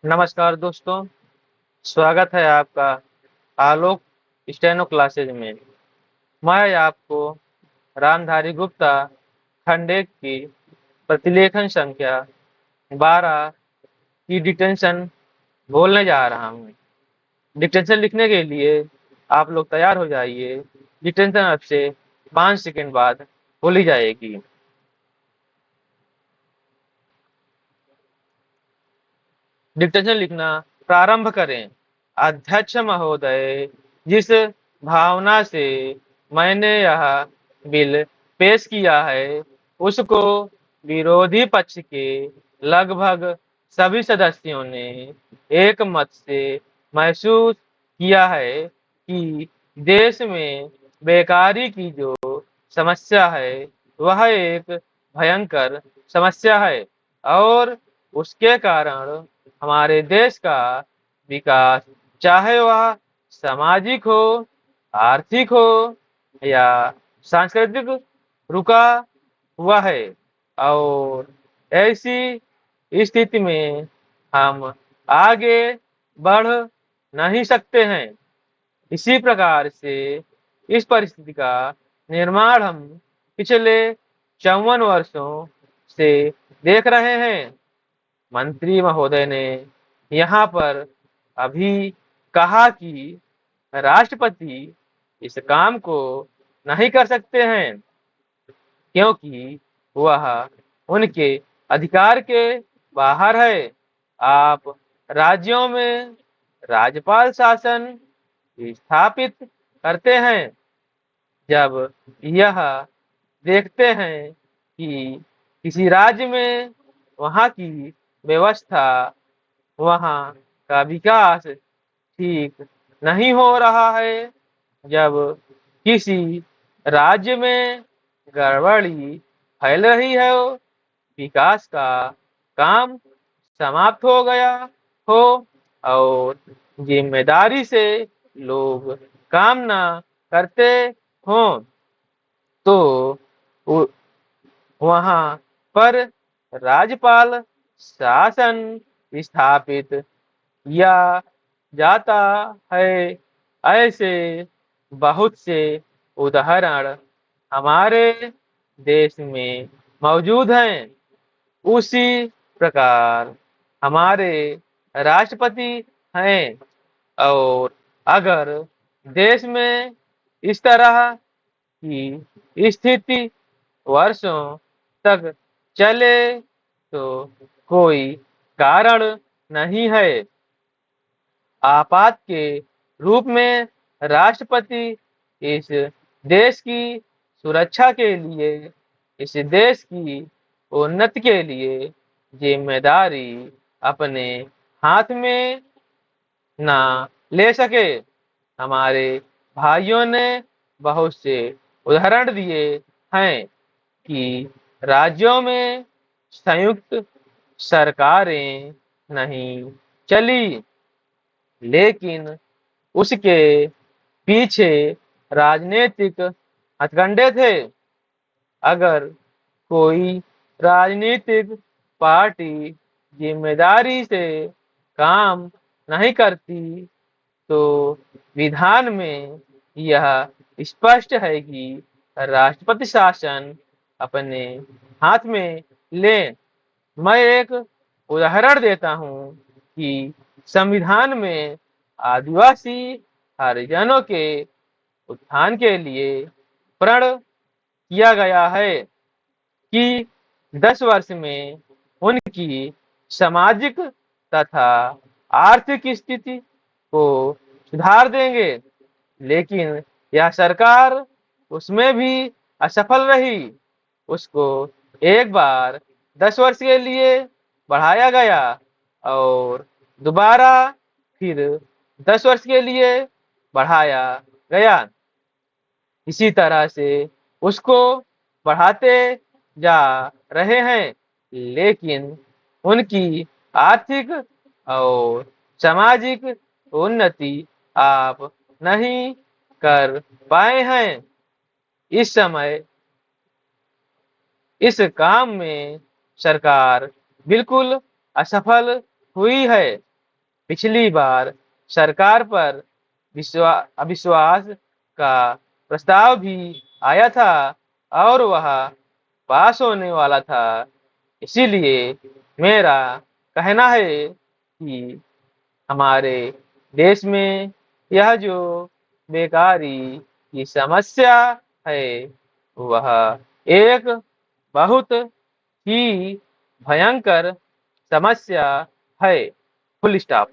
नमस्कार दोस्तों, स्वागत है आपका आलोक स्टेनो क्लासेज में। मैं आपको रामधारी गुप्ता खंड 1 की प्रतिलेखन संख्या 12 की डिक्टेंशन बोलने जा रहा हूँ। डिक्टेंशन लिखने के लिए आप लोग तैयार हो जाइए। डिक्टेंशन अब से 5 सेकंड बाद बोली जाएगी। डिक्टेंशन लिखना प्रारंभ करें। अध्यक्ष महोदय, जिस भावना से मैंने यह बिल पेश किया है उसको विरोधी पक्ष के लगभग सभी सदस्यों ने एक मत से महसूस किया है कि देश में बेकारी की जो समस्या है वह एक भयंकर समस्या है और उसके कारण हमारे देश का विकास, चाहे वह सामाजिक हो, आर्थिक हो या सांस्कृतिक, रुका हुआ है और ऐसी स्थिति में हम आगे बढ़ नहीं सकते हैं। इसी प्रकार से इस परिस्थिति का निर्माण हम पिछले 54 वर्षों से देख रहे हैं। मंत्री महोदय ने यहाँ पर अभी कहा कि राष्ट्रपति इस काम को नहीं कर सकते हैं क्योंकि वह उनके अधिकार के बाहर है। आप राज्यों में राज्यपाल शासन स्थापित करते हैं जब यह देखते हैं कि किसी राज्य में वहाँ की व्यवस्था, वहाँ का विकास ठीक नहीं हो रहा है, जब किसी राज्य में गड़बड़ी फैल रही है, विकास का काम समाप्त हो गया हो और जिम्मेदारी से लोग काम ना करते हों, तो वहाँ पर राज्यपाल शासन स्थापित किया जाता है। ऐसे बहुत से उदाहरण हमारे देश में मौजूद हैं। उसी प्रकार हमारे राष्ट्रपति हैं और अगर देश में इस तरह की स्थिति वर्षों तक चले तो कोई कारण नहीं है। आपात के रूप में राष्ट्रपति इस देश की सुरक्षा के लिए, इस देश की उन्नति के लिए जिम्मेदारी अपने हाथ में ना ले सके। हमारे भाइयों ने बहुत से उदाहरण दिए हैं कि राज्यों में संयुक्त सरकारें नहीं चली, लेकिन उसके पीछे राजनीतिक हथकंडे थे। अगर कोई राजनीतिक पार्टी जिम्मेदारी से काम नहीं करती तो विधान में यह स्पष्ट है कि राष्ट्रपति शासन अपने हाथ में ले। मैं एक उदाहरण देता हूँ कि संविधान में आदिवासी हरिजनों के उत्थान के लिए प्रण किया गया है कि 10 वर्ष में उनकी सामाजिक तथा आर्थिक स्थिति को सुधार देंगे, लेकिन यह सरकार उसमें भी असफल रही। उसको एक बार 10 वर्ष के लिए बढ़ाया गया और दोबारा फिर 10 वर्ष के लिए बढ़ाया गया। इसी तरह से उसको बढ़ाते जा रहे हैं, लेकिन उनकी आर्थिक और सामाजिक उन्नति आप नहीं कर पाए हैं। इस समय इस काम में सरकार बिल्कुल असफल हुई है। पिछली बार सरकार पर अविश्वास का प्रस्ताव भी आया था और वह पास होने वाला था। इसीलिए मेरा कहना है कि हमारे देश में यह जो बेकारी की समस्या है वह एक बहुत ही भयंकर समस्या है। Full stop.